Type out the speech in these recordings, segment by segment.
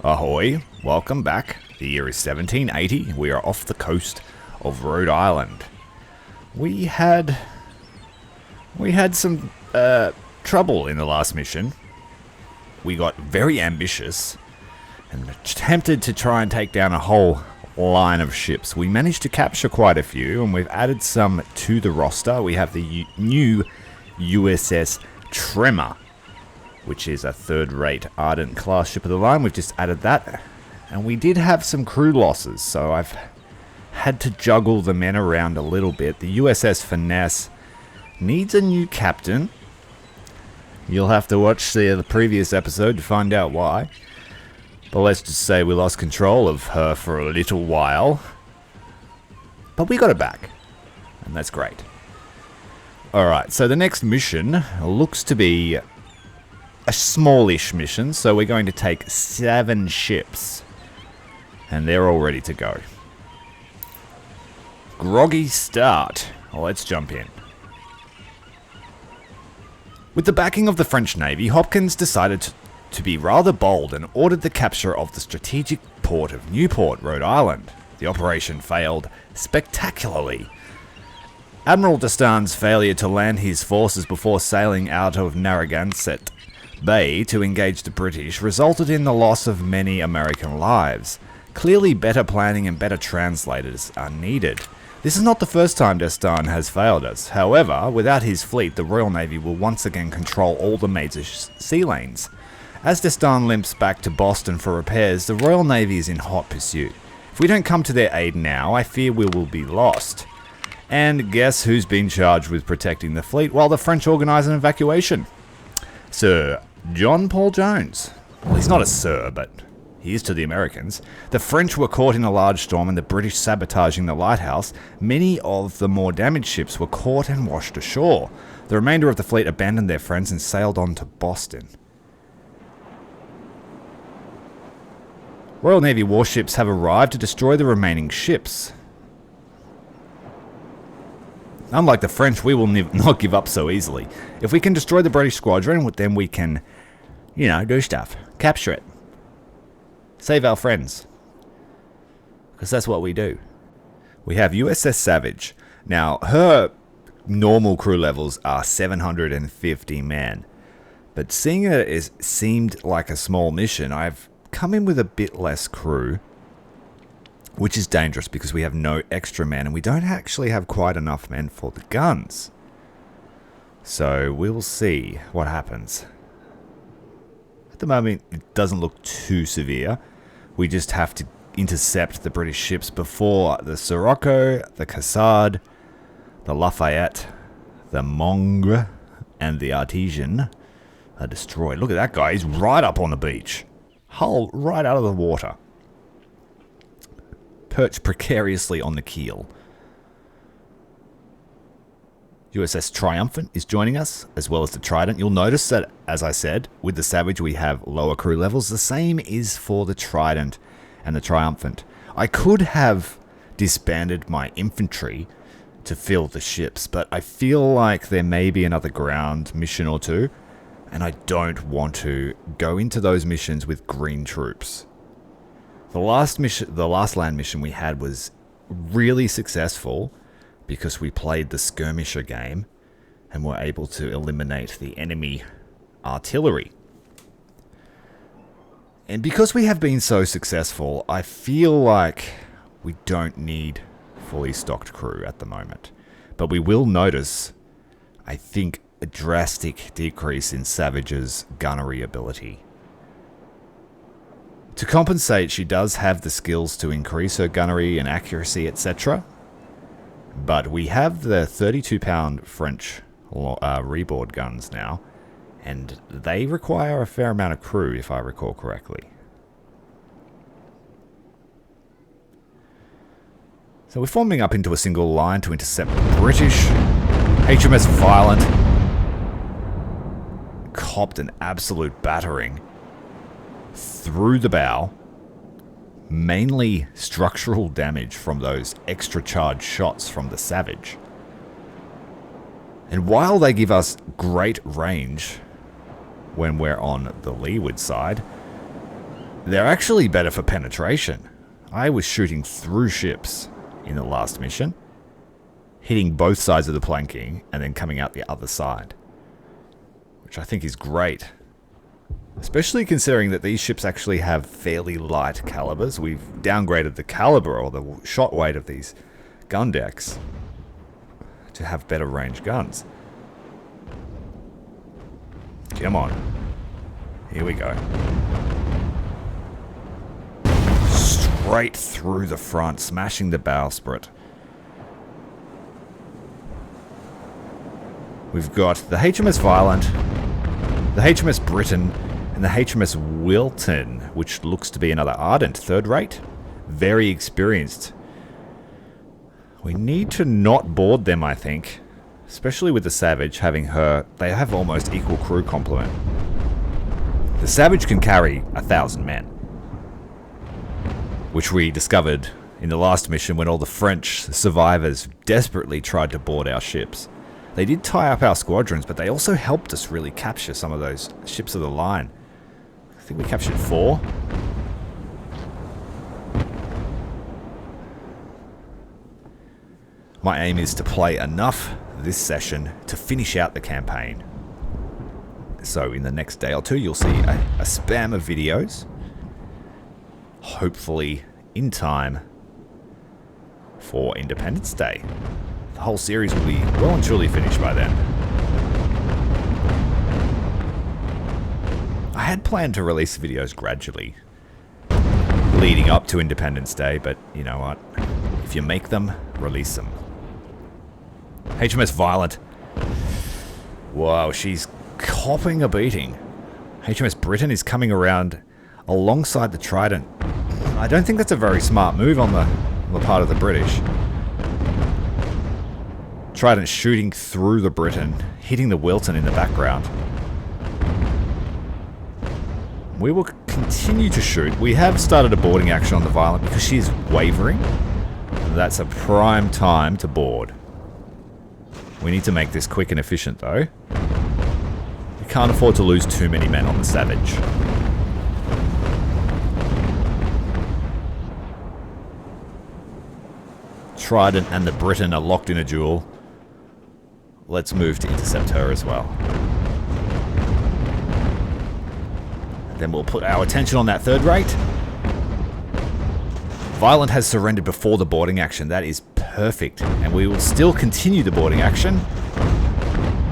Ahoy, welcome back. The year is 1780. We are off the coast of Rhode Island. We had some trouble in the last mission. We got very ambitious and attempted to try and take down a whole line of ships. We managed to capture quite a few, and we've added some to the roster. We have the new USS Tremor, which is a third-rate Ardent class ship of the line. We've just added that. And we did have some crew losses, so I've had to juggle the men around a little bit. The USS Finesse needs a new captain. You'll have to watch the previous episode to find out why. But let's just say we lost control of her for a little while. But we got it back, and that's great. Alright, so the next mission looks to be a smallish mission, so we're going to take 7 ships, and they're all ready to go. Groggy start. Let's jump in. With the backing of the French Navy, Hopkins decided to be rather bold and ordered the capture of the strategic port of Newport, Rhode Island. The operation failed spectacularly. Admiral D'Estaing's failure to land his forces before sailing out of Narragansett Bay to engage the British resulted in the loss of many American lives. Clearly, better planning and better translators are needed. This is not the first time D'Estaing has failed us. However, without his fleet, the Royal Navy will once again control all the major sea lanes. As D'Estaing limps back to Boston for repairs, the Royal Navy is in hot pursuit. If we don't come to their aid now, I fear we will be lost. And guess who's been charged with protecting the fleet while the French organise an evacuation? Sir John Paul Jones. Well, he's not a sir, but he is to the Americans. The French were caught in a large storm and the British sabotaging the lighthouse. Many of the more damaged ships were caught and washed ashore. The remainder of the fleet abandoned their friends and sailed on to Boston. Royal Navy warships have arrived to destroy the remaining ships. Unlike the French, we will not give up so easily. If we can destroy the British squadron, then we can, do stuff. Capture it. Save our friends. Because that's what we do. We have USS Savage. Now, her normal crew levels are 750 men. But seeing it seemed like a small mission, I've come in with a bit less crew, which is dangerous because we have no extra men and we don't actually have quite enough men for the guns. So we'll see what happens. At the moment, it doesn't look too severe. We just have to intercept the British ships before the Sirocco, the Cassard, the Lafayette, the Mongre, and the Artesian are destroyed. Look at that guy, he's right up on the beach. Hull right out of the water. Perched precariously on the keel. USS Triumphant is joining us, as well as the Trident. You'll notice that, as I said, with the Savage we have lower crew levels. The same is for the Trident and the Triumphant. I could have disbanded my infantry to fill the ships, but I feel like there may be another ground mission or two, and I don't want to go into those missions with green troops. The last land mission we had was really successful because we played the skirmisher game and were able to eliminate the enemy artillery. And because we have been so successful, I feel like we don't need fully stocked crew at the moment. But we will notice, I think, a drastic decrease in Savage's gunnery ability. To compensate, she does have the skills to increase her gunnery and accuracy, etc. But we have the 32-pound French reboard guns now, and they require a fair amount of crew, if I recall correctly. So we're forming up into a single line to intercept the British. HMS Violent copped an absolute battering through the bow. Mainly structural damage from those extra charged shots from the Savage. And while they give us great range when we're on the leeward side, They're actually better for penetration. I was shooting through ships in the last mission, hitting both sides of the planking and then coming out the other side, which I think is great. Especially considering that these ships actually have fairly light calibers. We've downgraded the caliber or the shot weight of these gun decks to have better range guns. Come on. Here we go. Straight through the front, smashing the bowsprit. We've got the HMS Violent, the HMS Britain, and the HMS Wilton, which looks to be another Ardent, third rate. Very experienced. We need to not board them, I think. Especially with the Savage having her... They have almost equal crew complement. The Savage can carry 1,000 men. Which we discovered in the last mission when all the French survivors desperately tried to board our ships. They did tie up our squadrons, but they also helped us really capture some of those ships of the line. I think we captured 4. My aim is to play enough this session to finish out the campaign. So in the next day or two, you'll see a spam of videos. Hopefully in time for Independence Day. The whole series will be well and truly finished by then. I had planned to release videos gradually leading up to Independence Day, but you know what? If you make them, release them. HMS Violent. Wow, she's copping a beating. HMS Britain is coming around alongside the Trident. I don't think that's a very smart move on the part of the British. Trident shooting through the Britain, hitting the Wilton in the background. We will continue to shoot. We have started a boarding action on the Violent because she is wavering. That's a prime time to board. We need to make this quick and efficient though. We can't afford to lose too many men on the Savage. Trident and the Britain are locked in a duel. Let's move to intercept her as well. Then we'll put our attention on that third rate. Violent has surrendered before the boarding action. That is perfect. And we will still continue the boarding action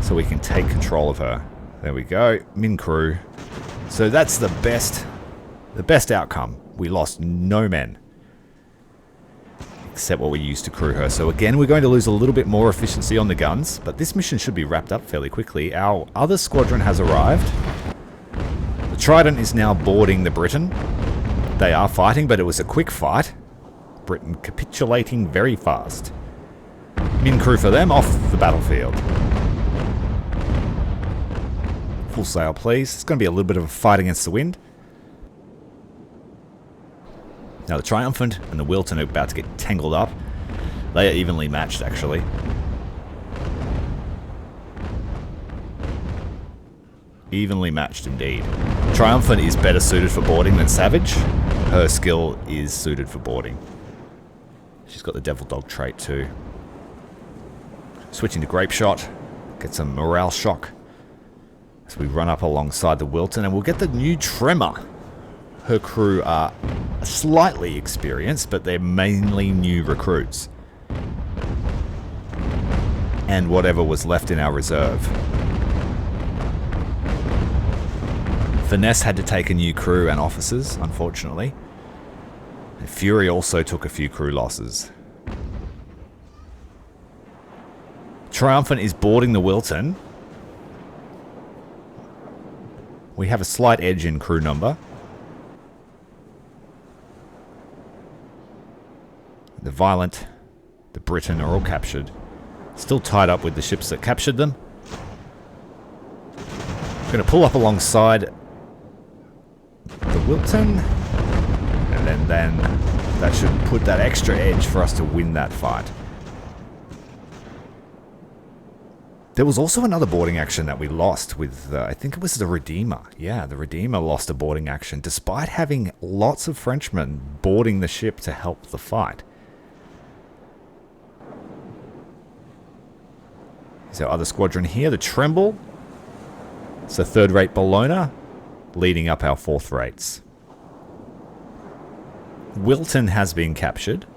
so we can take control of her. There we go. Min crew. So that's the best outcome. We lost no men. Except what we used to crew her. So again, we're going to lose a little bit more efficiency on the guns, but this mission should be wrapped up fairly quickly. Our other squadron has arrived. The Trident is now boarding the Britain. They are fighting, but it was a quick fight. Britain capitulating very fast. Min crew for them, off the battlefield. Full sail, please. It's going to be a little bit of a fight against the wind. Now the Triumphant and the Wilton are about to get tangled up. They are evenly matched, actually. Evenly matched indeed. Triumphant is better suited for boarding than Savage. Her skill is suited for boarding. She's got the Devil Dog trait too. Switching to Grape Shot. Get some morale shock as we run up alongside the Wilton, and we'll get the new Tremor. Her crew are slightly experienced, but they're mainly new recruits. And whatever was left in our reserve. Finesse had to take a new crew and officers, unfortunately. And Fury also took a few crew losses. Triumphant is boarding the Wilton. We have a slight edge in crew number. The Violent, the Britain are all captured. Still tied up with the ships that captured them. We're going to pull up alongside the Wilton. And then that should put that extra edge for us to win that fight. There was also another boarding action that we lost with, I think it was the Redeemer. Yeah, the Redeemer lost a boarding action despite having lots of Frenchmen boarding the ship to help the fight. Is our other squadron here, the Tremble. It's a third-rate Bellona, leading up our fourth rates. Wilton has been captured.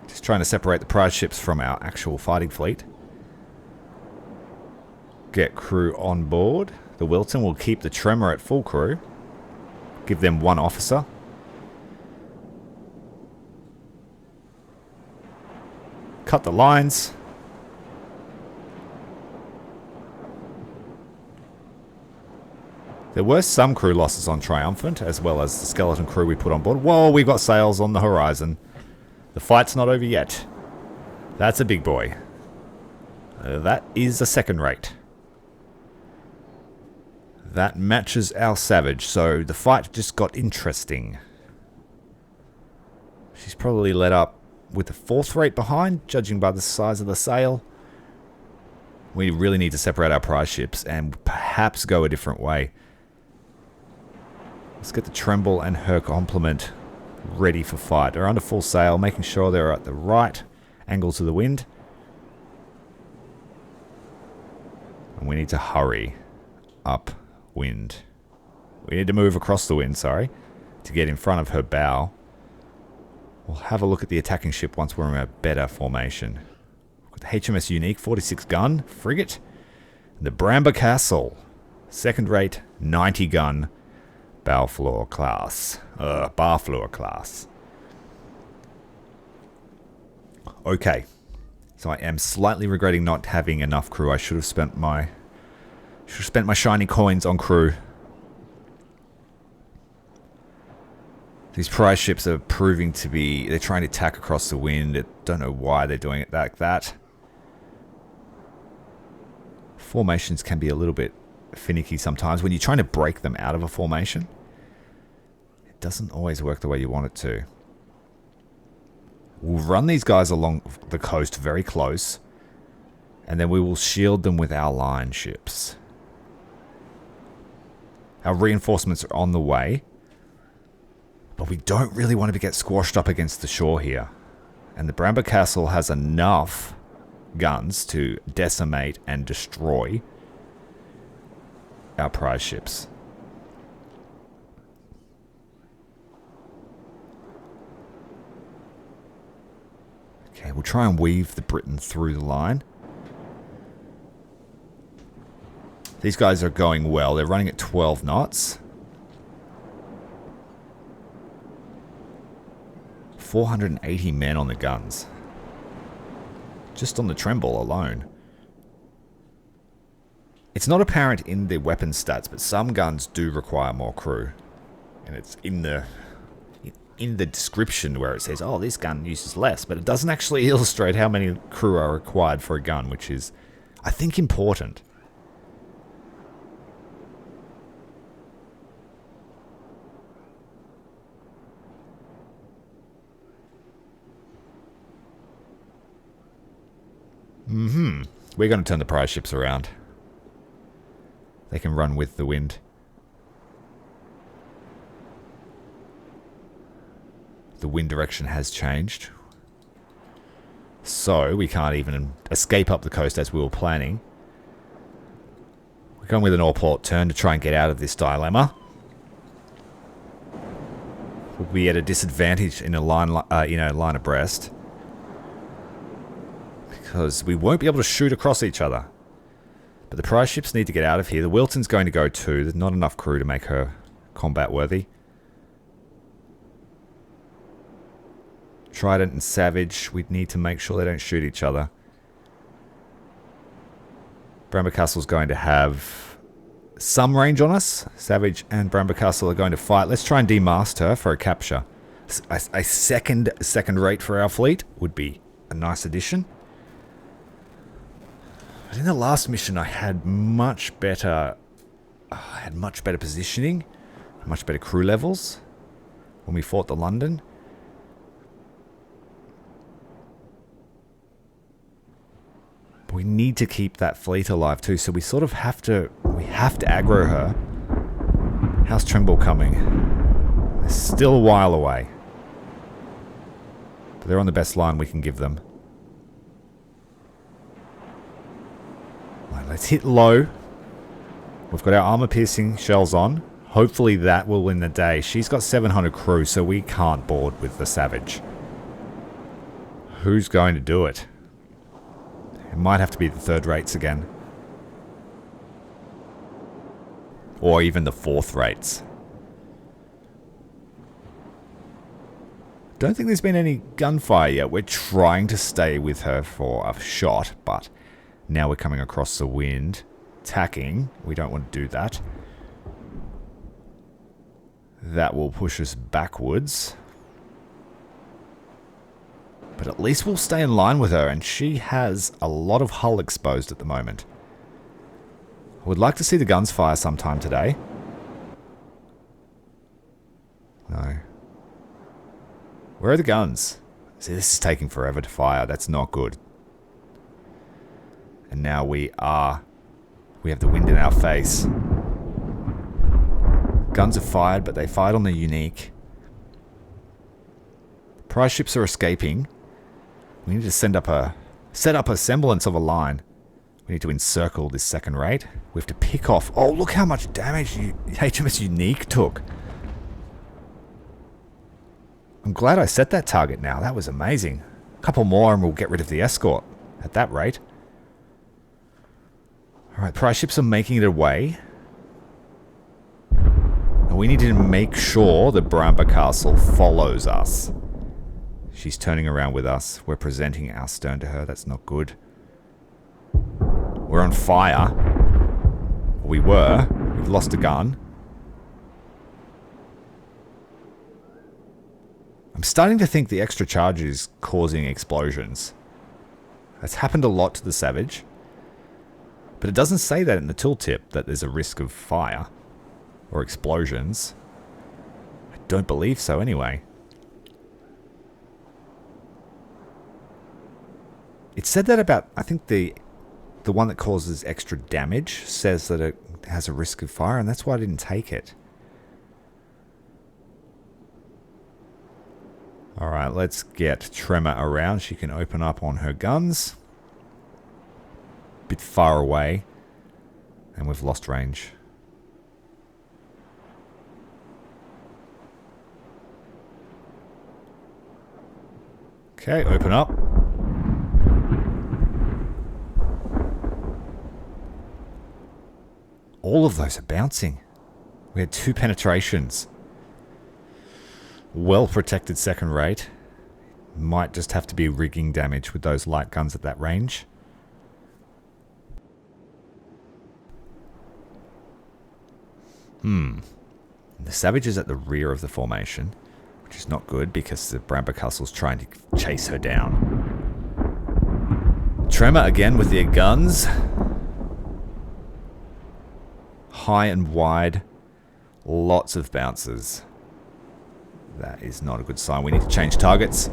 Just trying to separate the prize ships from our actual fighting fleet. Get crew on board. The Wilton will keep the Tremor at full crew. Give them one officer. Cut the lines. There were some crew losses on Triumphant, as well as the skeleton crew we put on board. Whoa, we've got sails on the horizon. The fight's not over yet. That's a big boy. That is a second rate. That matches our Savage, so the fight just got interesting. She's probably led up with the fourth rate behind, judging by the size of the sail. We really need to separate our prize ships and perhaps go a different way. Let's get the Tremble and her complement ready for fight. They're under full sail, making sure they're at the right angle to the wind. And we need to hurry upwind. We need to move across the wind, sorry, to get in front of her bow. We'll have a look at the attacking ship once we're in a better formation. We've got the HMS Unique, 46 gun frigate. And the Bramber Castle, second rate, 90 gun. Barfloor class. Okay. So I am slightly regretting not having enough crew. I should have spent my shiny coins on crew. These prize ships are proving to be... They're trying to tack across the wind. I don't know why they're doing it like that. Formations can be a little bit finicky sometimes. When you're trying to break them out of a formation, it doesn't always work the way you want it to. We'll run these guys along the coast very close, and then we will shield them with our line ships. Our reinforcements are on the way, but we don't really want to get squashed up against the shore here. And the Bramber Castle has enough guns to decimate and destroy our prize ships. Okay, we'll try and weave the Briton through the line. These guys are going well. They're running at 12 knots. 480 men on the guns. Just on the Tremble alone. It's not apparent in the weapon stats, but some guns do require more crew. And it's in the description where it says, oh, this gun uses less, but it doesn't actually illustrate how many crew are required for a gun, which is, I think, important. We're going to turn the prize ships around. They can run with the wind. The wind direction has changed. So we can't even escape up the coast as we were planning. We're going with an all-port turn to try and get out of this dilemma. We'll be at a disadvantage in a line abreast, because we won't be able to shoot across each other. But the prize ships need to get out of here. The Wilton's going to go too. There's not enough crew to make her combat worthy. Trident and Savage, we need to make sure they don't shoot each other. Bramber Castle's going to have some range on us. Savage and Bramber Castle are going to fight. Let's try and demast her for a capture. A second rate for our fleet would be a nice addition. But in the last mission, I had much better positioning, much better crew levels when we fought the London. We need to keep that fleet alive too, so we sort of have to... We have to aggro her. How's Trimble coming? They're still a while away. But they're on the best line we can give them. Right, let's hit low. We've got our armor-piercing shells on. Hopefully that will win the day. She's got 700 crew, so we can't board with the Savage. Who's going to do it? It might have to be the third rates again. Or even the fourth rates. Don't think there's been any gunfire yet. We're trying to stay with her for a shot, but now we're coming across the wind. Tacking. We don't want to do that. That will push us backwards. But at least we'll stay in line with her, and she has a lot of hull exposed at the moment. I would like to see the guns fire sometime today. No. Where are the guns? See, this is taking forever to fire. That's not good. And now we have the wind in our face. Guns are fired, but they fired on the unique. Prize ships are escaping. We need to set up a semblance of a line. We need to encircle this second rate. We have to pick off... Oh, look how much damage HMS Unique took. I'm glad I set that target now. That was amazing. A couple more and we'll get rid of the escort at that rate. Alright, prize ships are making it away. And we need to make sure that Bramber Castle follows us. She's turning around with us. We're presenting our stern to her. That's not good. We're on fire. We were. We've lost a gun. I'm starting to think the extra charge is causing explosions. That's happened a lot to the Savage. But it doesn't say that in the tooltip, that there's a risk of fire. Or explosions. I don't believe so anyway. It said that about, I think the one that causes extra damage says that it has a risk of fire, and that's why I didn't take it. Alright, let's get Tremor around. She can open up on her guns. Bit far away. And we've lost range. Okay, open up. All of those are bouncing. We had 2 penetrations. Well protected second rate. Might just have to be rigging damage with those light guns at that range. The Savage is at the rear of the formation, which is not good because the Bramber Castle's trying to chase her down. Tremor again with their guns. High and wide. Lots of bounces. That is not a good sign. We need to change targets.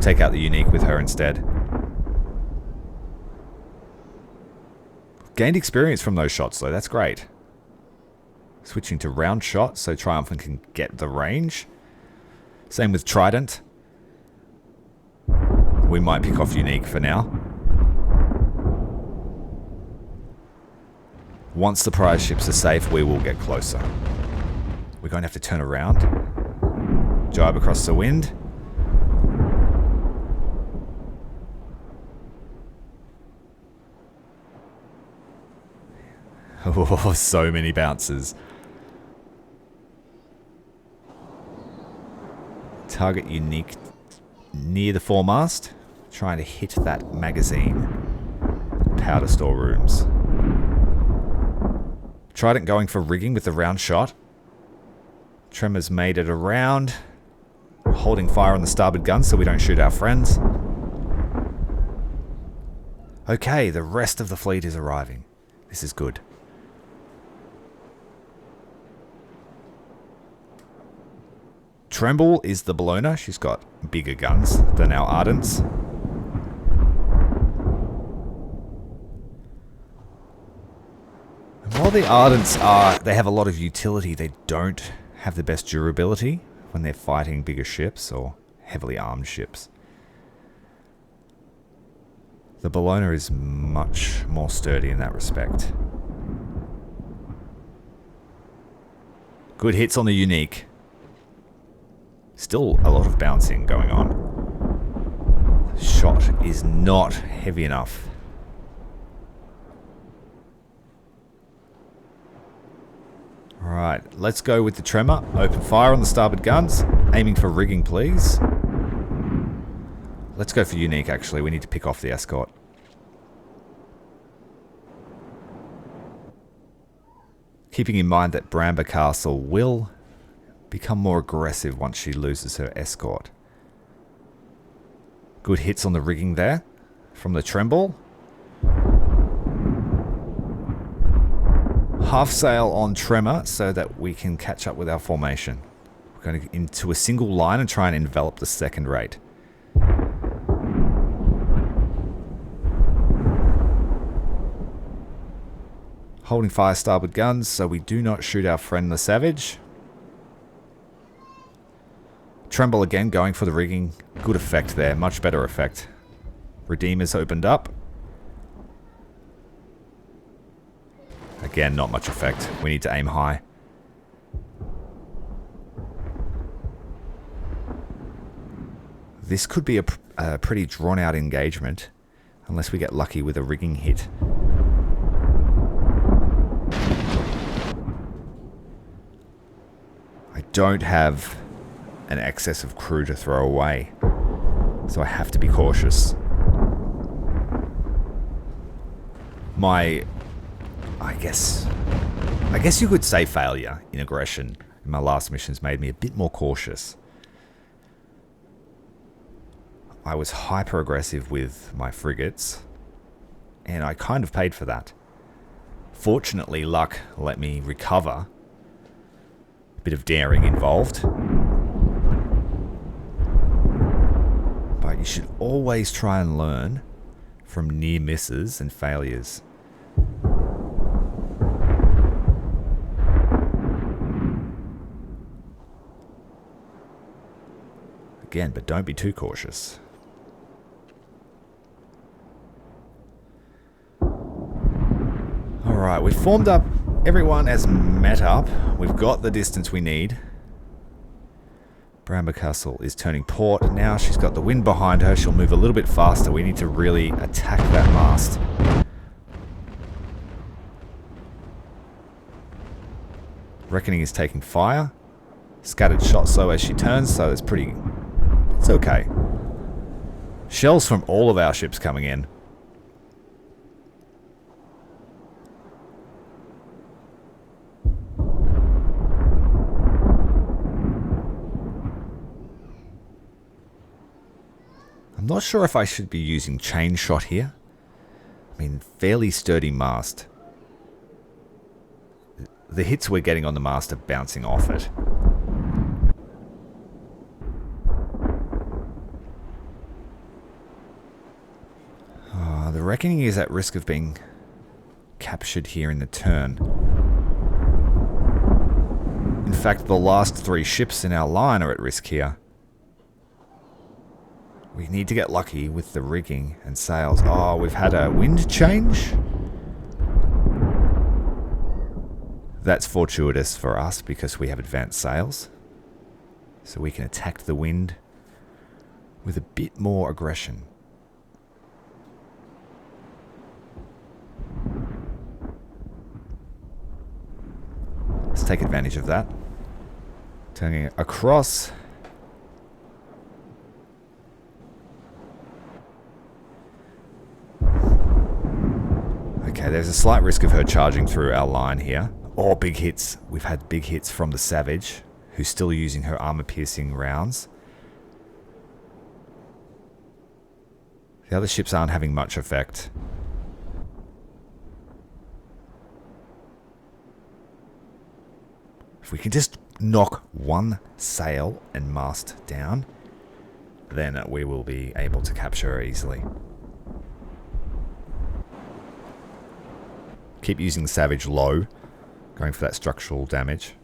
Take out the unique with her instead. Gained experience from those shots though. That's great. Switching to round shot so Triumphant can get the range. Same with Trident. We might pick off unique for now. Once the prize ships are safe, we will get closer. We're going to have to turn around. Jibe across the wind. Oh, so many bounces. Target unique near the foremast. Trying to hit that magazine. Powder storerooms. Trident going for rigging with the round shot. Tremor's made it around. Holding fire on the starboard gun so we don't shoot our friends. Okay, the rest of the fleet is arriving. This is good. Tremble is the Bellona. She's got bigger guns than our Ardents. While the Ardents they have a lot of utility, they don't have the best durability when they're fighting bigger ships or heavily armed ships. The Bologna is much more sturdy in that respect. Good hits on the Unique. Still a lot of bouncing going on. The shot is not heavy enough. Alright, let's go with the Tremor. Open fire on the starboard guns. Aiming for rigging, please. Let's go for Unique, actually. We need to pick off the escort. Keeping in mind that Bramber Castle will become more aggressive once she loses her escort. Good hits on the rigging there from the Tremble. Half sail on Tremor so that we can catch up with our formation. We're going into a single line and try and envelop the second rate. Holding fire starboard guns so we do not shoot our friend the Savage. Tremble again, going for the rigging. Good effect there, much better effect. Redeemer's opened up. Again, not much effect. We need to aim high. This could be a pretty drawn-out engagement, unless we get lucky with a rigging hit. I don't have an excess of crew to throw away, so I have to be cautious. I guess you could say failure in aggression in my last missions made me a bit more cautious. I was hyper aggressive with my frigates, and I kind of paid for that. Fortunately, luck let me recover. A bit of daring involved. But you should always try and learn from near misses and failures. Again, but don't be too cautious. Alright, we've formed up. Everyone has met up. We've got the distance we need. Bramber Castle is turning port. Now she's got the wind behind her. She'll move a little bit faster. We need to really attack that mast. Reckoning is taking fire. Scattered shot so as she turns, so it's pretty... It's okay. Shells from all of our ships coming in. I'm not sure if I should be using chain shot here. I mean, fairly sturdy mast. The hits we're getting on the mast are bouncing off it. The Reckoning is at risk of being captured here in the turn. In fact, the last 3 ships in our line are at risk here. We need to get lucky with the rigging and sails. Oh, we've had a wind change. That's fortuitous for us because we have advanced sails. So we can attack the wind with a bit more aggression. Let's take advantage of that. Turning it across. Okay, there's a slight risk of her charging through our line here. Oh, big hits. We've had big hits from the Savage, who's still using her armor-piercing rounds. The other ships aren't having much effect. If we can just knock one sail and mast down, then we will be able to capture her easily. Keep using Savage low Going for that structural damage.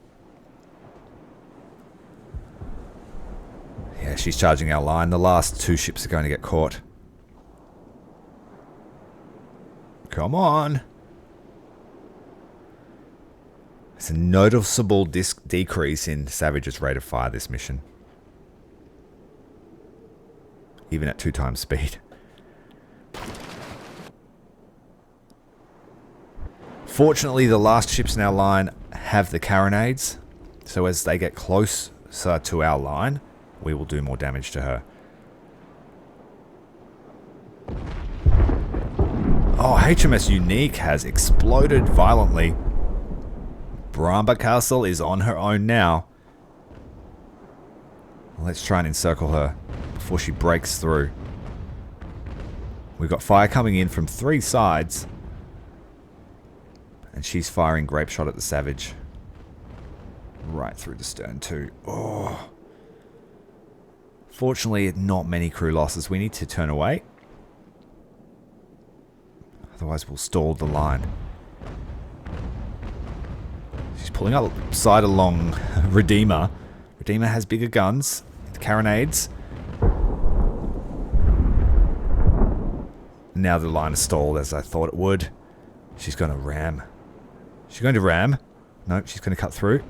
Yeah, she's charging our line. The last 2 ships are going to get caught. Come on. It's a noticeable decrease in Savage's rate of fire this mission. Even at 2 times speed. Fortunately, the last ships in our line have the carronades. So as they get closer to our line, we will do more damage to her. Oh, HMS Unique has exploded violently. Bramba Castle is on her own now. Let's try and encircle her before she breaks through. We've got fire coming in from 3 sides. And she's firing grape shot at the Savage. Right through the stern too. Oh. Fortunately, not many crew losses. We need to turn away. Otherwise, we'll stall the line. She's pulling up side along Redeemer. Redeemer has bigger guns. Carronades. Now the line is stalled as I thought it would. She's going to ram. She's going to ram. No, she's going to cut through.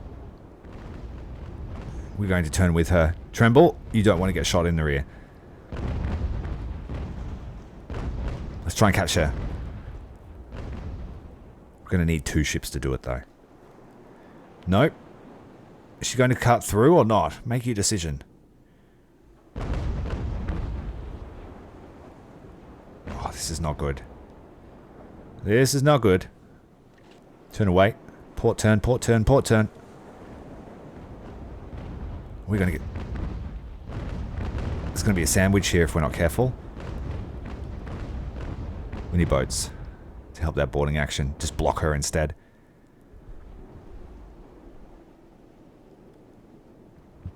We're going to turn with her. Tremble, you don't want to get shot in the rear. Let's try and catch her. We're going to need 2 ships to do it though. Nope. Is she going to cut through or not? Make your decision. Oh, this is not good. This is not good. Turn away. Port turn, port turn, port turn. We're going to get... It's going to be a sandwich here if we're not careful. We need boats to help that boarding action. Just block her instead.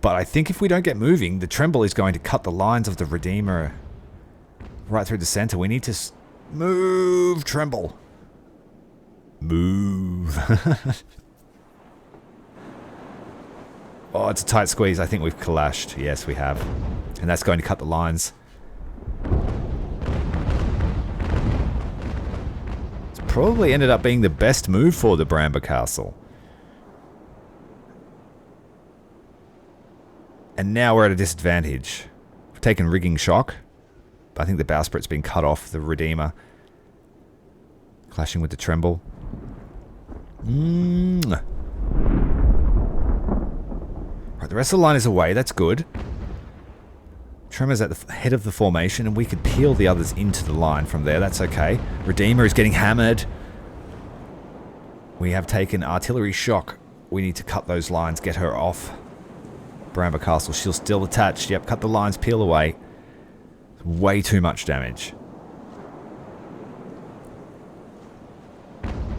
But I think if we don't get moving, the Tremble is going to cut the lines of the Redeemer right through the center. We need to move, Tremble. Move. Oh, it's a tight squeeze. I think we've clashed. Yes, we have. And that's going to cut the lines. It's probably ended up being the best move for the Bramba Castle. And now we're at a disadvantage. We've taken rigging shock. I think the bowsprit's been cut off, the Redeemer. Clashing with the Tremble. Right, the rest of the line is away. That's good. Tremor's at the head of the formation, and we could peel the others into the line from there. That's okay. Redeemer is getting hammered. We have taken artillery shock. We need to cut those lines, get her off. Bramba Castle, she's still attached. Yep, cut the lines, peel away. Way too much damage.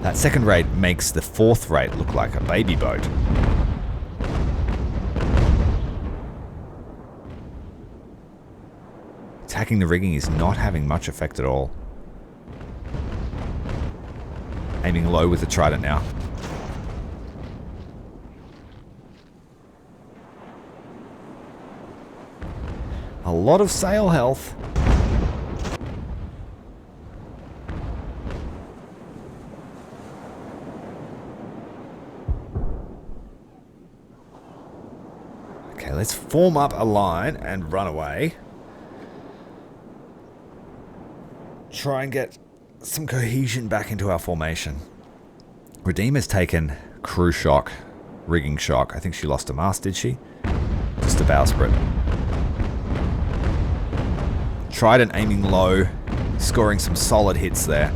That second raid makes the 4th raid look like a baby boat. Attacking the rigging is not having much effect at all. Aiming low with the trident now. A lot of sail health. Okay, let's form up a line and run away. Try and get some cohesion back into our formation. Redeemer's taken crew shock, rigging shock. I think she lost a mast, did she? Just a bowsprit. Trident aiming low, scoring some solid hits there.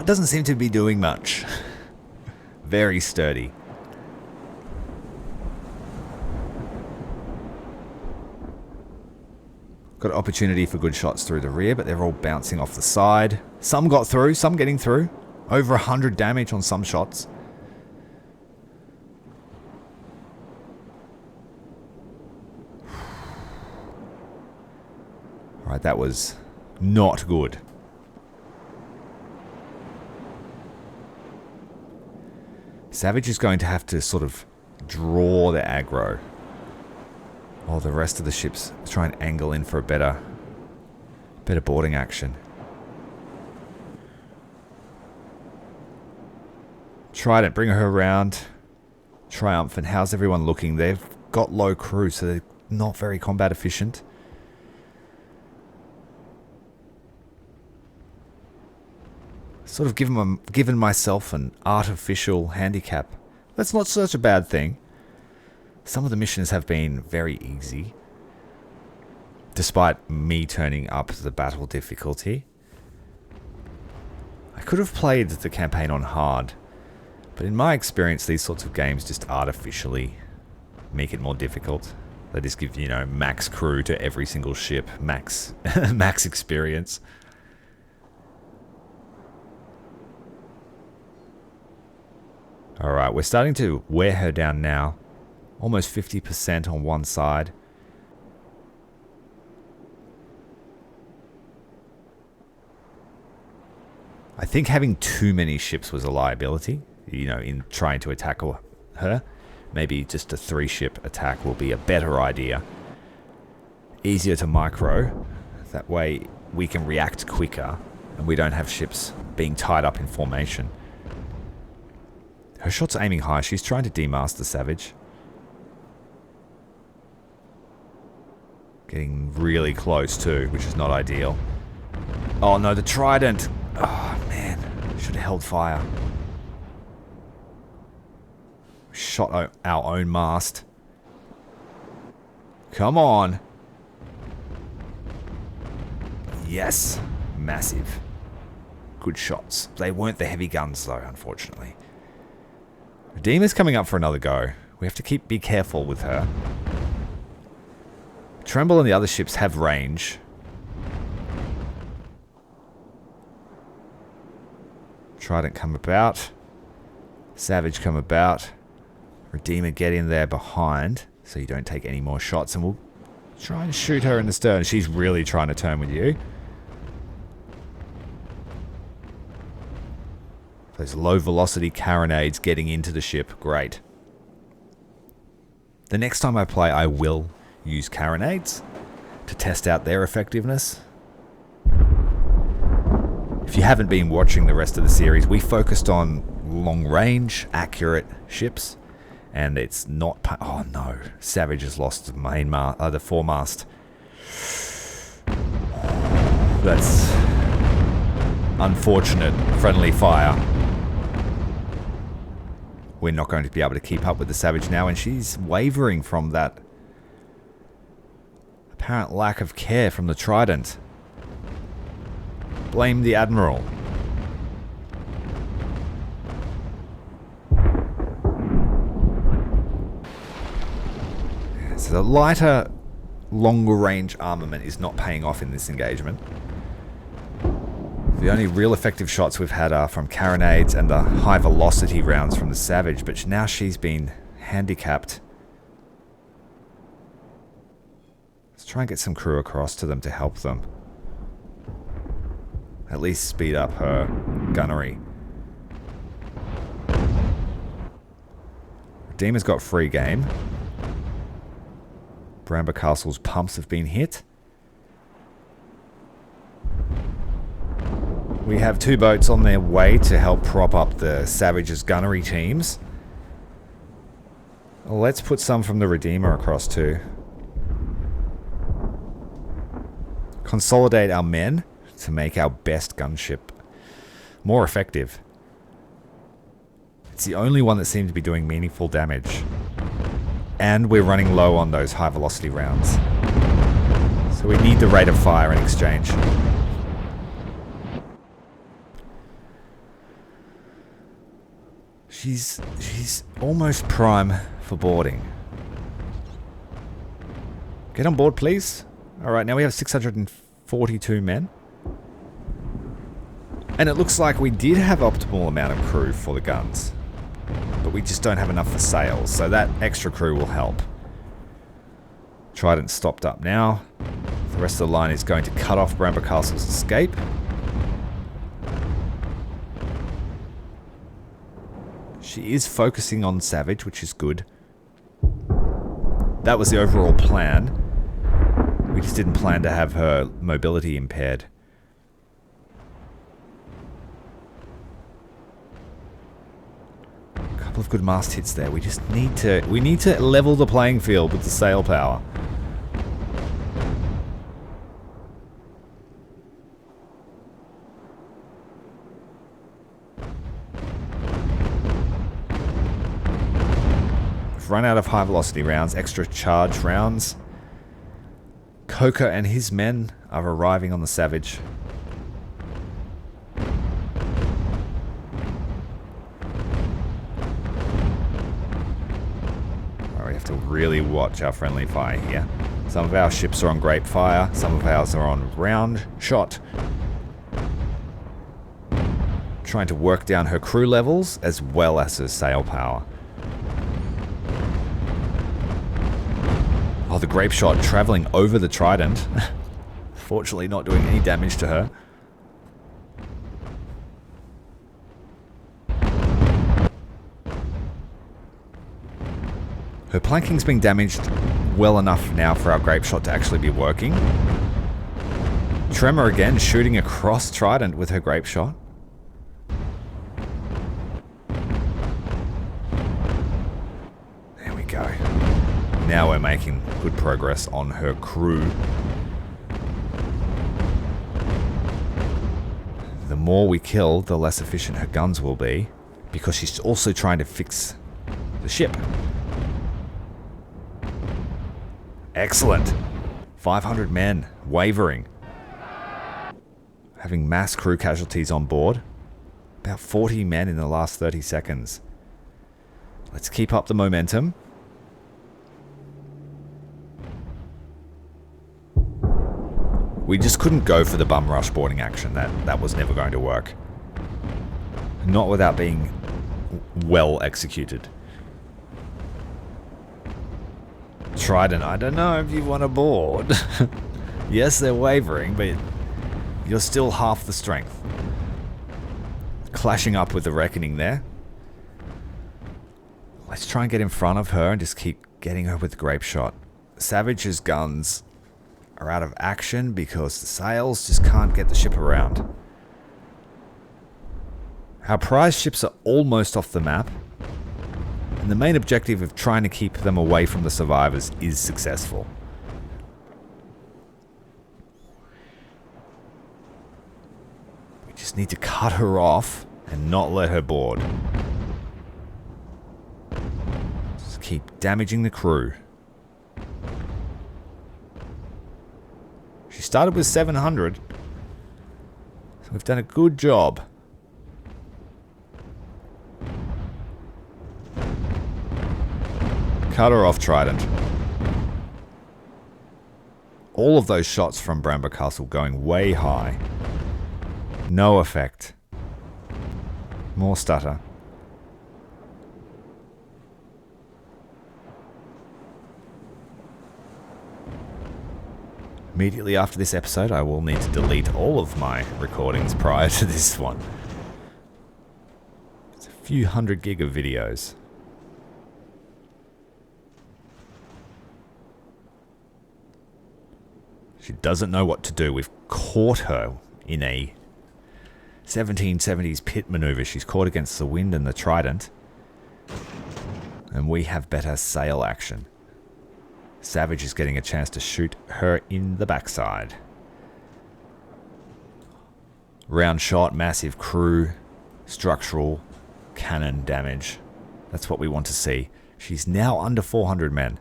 Doesn't seem to be doing much. Very sturdy. Got an opportunity for good shots through the rear, but they're all bouncing off the side. Some got through, some getting through. Over 100 damage on some shots. Alright, that was not good. Savage is going to have to sort of draw the aggro, while the rest of the ships try and angle in for a better boarding action. Trident, bring her around. Triumphant, how's everyone looking? They've got low crew, so they're not very combat efficient. Sort of given myself an artificial handicap. That's not such a bad thing. Some of the missions have been very easy, despite me turning up the battle difficulty. I could have played the campaign on hard, but in my experience, these sorts of games just artificially make it more difficult. They just give, you know, max crew to every single ship, max experience. Alright, we're starting to wear her down now. Almost 50% on one side. I think having too many ships was a liability, you know, in trying to attack her. Maybe just a 3-ship attack will be a better idea. Easier to micro. That way we can react quicker and we don't have ships being tied up in formation. Her shot's aiming high. She's trying to demast the Savage. Getting really close too, which is not ideal. Oh no, the Trident! Oh man, should have held fire. Shot our own mast. Come on! Yes! Massive. Good shots. They weren't the heavy guns though, unfortunately. Redeemer's coming up for another go. We have to be careful with her. Tremble and the other ships have range. Trident come about. Savage come about. Redeemer get in there behind so you don't take any more shots, and we'll try and shoot her in the stern. She's really trying to turn with you. Those low velocity carronades getting into the ship. Great. The next time I play, I will use carronades to test out their effectiveness. If you haven't been watching the rest of the series, we focused on long range, accurate ships. And it's not... Oh no. Savage has lost the main the foremast. That's unfortunate. Friendly fire. We're not going to be able to keep up with the Savage now, and she's wavering from that apparent lack of care from the Trident. Blame the Admiral. So the lighter, longer range armament is not paying off in this engagement. The only real effective shots we've had are from carronades and the high velocity rounds from the Savage, but now she's been handicapped. Let's try and get some crew across to them to help them. At least speed up her gunnery. Redeemer's got free game. Bramber Castle's pumps have been hit. We have 2 boats on their way to help prop up the Savage's gunnery teams. Let's put some from the Redeemer across too. Consolidate our men to make our best gunship more effective. It's the only one that seemed to be doing meaningful damage. And we're running low on those high velocity rounds. So we need the rate of fire in exchange. She's almost prime for boarding. Get on board, please. Alright, now we have 642 men. And it looks like we did have optimal amount of crew for the guns. But we just don't have enough for sails, so that extra crew will help. Trident stopped up now. The rest of the line is going to cut off Bramber Castle's escape. She is focusing on Savage, which is good. That was the overall plan. We just didn't plan to have her mobility impaired. A couple of good mast hits there. We just need to level the playing field with the sail power. Run out of high velocity rounds, extra charge rounds. Coker and his men are arriving on the Savage. We have to really watch our friendly fire here. Some of our ships are on grape fire, some of ours are on round shot. Trying to work down her crew levels as well as her sail power. Oh, the grape shot traveling over the Trident. Fortunately not doing any damage to her. Her planking's being damaged well enough now for our grape shot to actually be working. Tremor again, shooting across Trident with her grape shot. There we go. Now we're making good progress on her crew. The more we kill, the less efficient her guns will be, because she's also trying to fix the ship. Excellent. 500 men, wavering. Having mass crew casualties on board. About 40 men in the last 30 seconds. Let's keep up the momentum. We just couldn't go for the bum rush boarding action. That was never going to work. Not without being well executed. Trident, I don't know if you want to board. Yes, they're wavering, but you're still half the strength. Clashing up with the Reckoning there. Let's try and get in front of her and just keep getting her with the grape shot. Savage's guns are out of action because the sails just can't get the ship around. Our prize ships are almost off the map, and the main objective of trying to keep them away from the survivors is successful. We just need to cut her off and not let her board. Just keep damaging the crew. She started with 700, so we've done a good job. Cut her off, Trident. All of those shots from Bramber Castle going way high. No effect. More stutter. Immediately after this episode, I will need to delete all of my recordings prior to this one. It's a few 100 gig of videos. She doesn't know what to do. We've caught her in a 1770s pit maneuver. She's caught against the wind and the Trident. And we have better sail action. Savage is getting a chance to shoot her in the backside. Round shot, massive crew, structural, cannon damage. That's what we want to see. She's now under 400 men.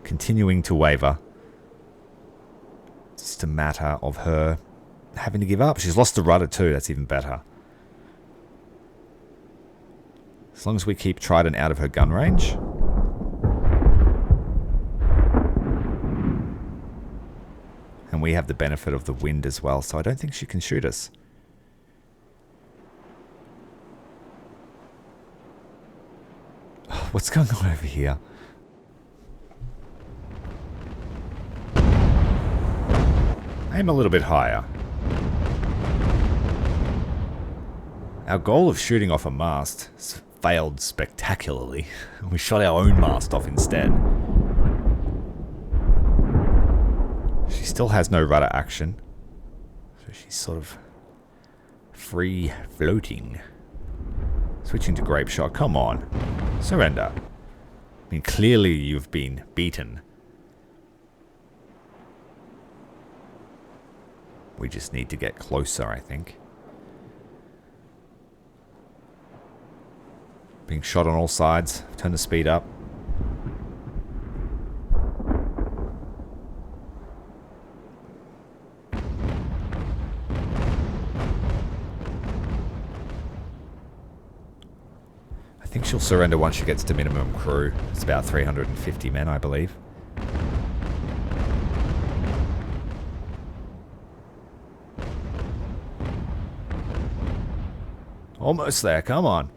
Continuing to waver. It's just a matter of her having to give up. She's lost the rudder too, that's even better. As long as we keep Trident out of her gun range. And we have the benefit of the wind as well, so I don't think she can shoot us. What's going on over here? Aim a little bit higher. Our goal of shooting off a mast failed spectacularly. We shot our own mast off instead. She still has no rudder action, so she's sort of free floating. Switching to grape shot. Come on. Surrender. I mean, clearly you've been beaten. We just need to get closer, I think. Being shot on all sides. Turn the speed up. I think she'll surrender once she gets to minimum crew. It's about 350 men, I believe. Almost there, come on.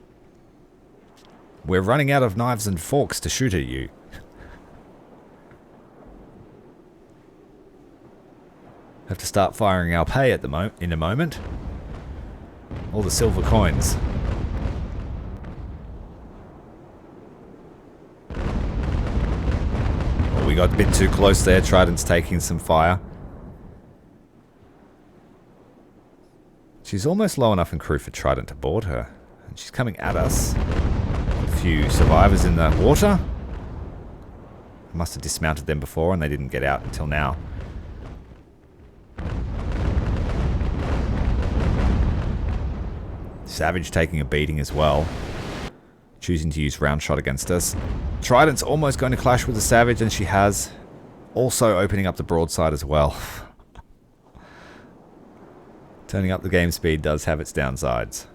We're running out of knives and forks to shoot at you. Have to start firing our pay at in a moment. All the silver coins. Well, we got a bit too close there. Trident's taking some fire. She's almost low enough in crew for Trident to board her. And she's coming at us. A few survivors in the water. I must have dismounted them before and they didn't get out until now. Savage taking a beating as well. Choosing to use round shot against us. Trident's almost going to clash with the Savage, and she has. Also opening up the broadside as well. Turning up the game speed does have its downsides.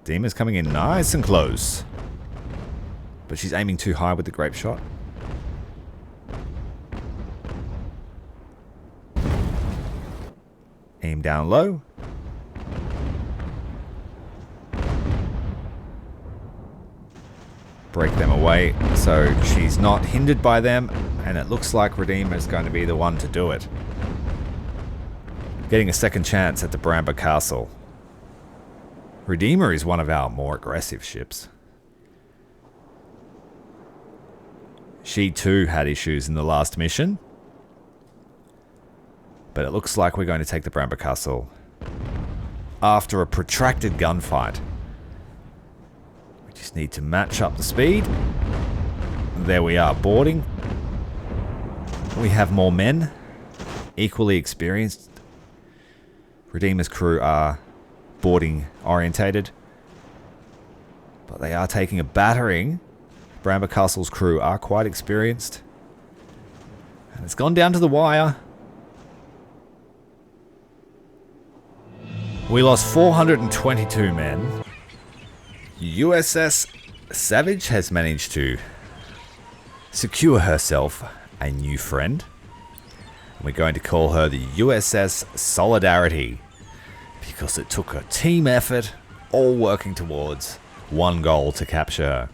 Deema's coming in nice and close. But she's aiming too high with the grape shot. Aim down low. Break them away so she's not hindered by them, and it looks like Redeemer is going to be the one to do it. Getting a second chance at the Bramber Castle. Redeemer is one of our more aggressive ships. She too had issues in the last mission. But it looks like we're going to take the Bramber Castle after a protracted gunfight. We just need to match up the speed. There we are, boarding. We have more men, equally experienced. Redeemer's crew are boarding orientated, but they are taking a battering. Bramber Castle's crew are quite experienced. And it's gone down to the wire. We lost 422 men. USS Savage has managed to secure herself a new friend. We're going to call her the USS Solidarity, because it took a team effort, all working towards one goal to capture her.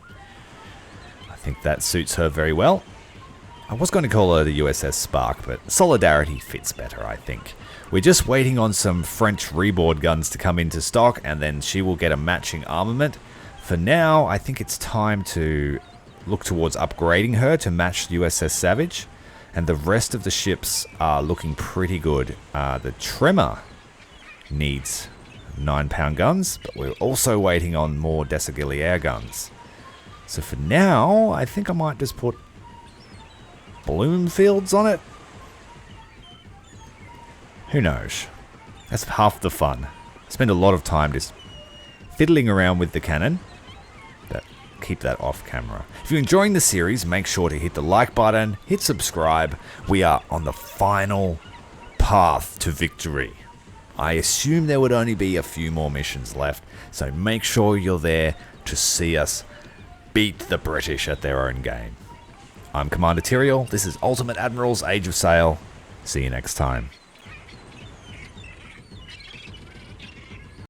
I think that suits her very well. I was going to call her the USS Spark, but Solidarity fits better, I think. We're just waiting on some French reboard guns to come into stock, and then she will get a matching armament. For now, I think it's time to look towards upgrading her to match the USS Savage, and the rest of the ships are looking pretty good. The Tremor needs 9-pound guns, but we're also waiting on more Desaguiliere guns. So for now, I think I might just put Bloomfields on it. Who knows? That's half the fun. I spend a lot of time just fiddling around with the cannon, but keep that off camera. If you're enjoying the series, make sure to hit the like button, hit subscribe. We are on the final path to victory. I assume there would only be a few more missions left, so make sure you're there to see us beat the British at their own game. I'm Commander Tyrael. This is Ultimate Admiral's Age of Sail. See you next time.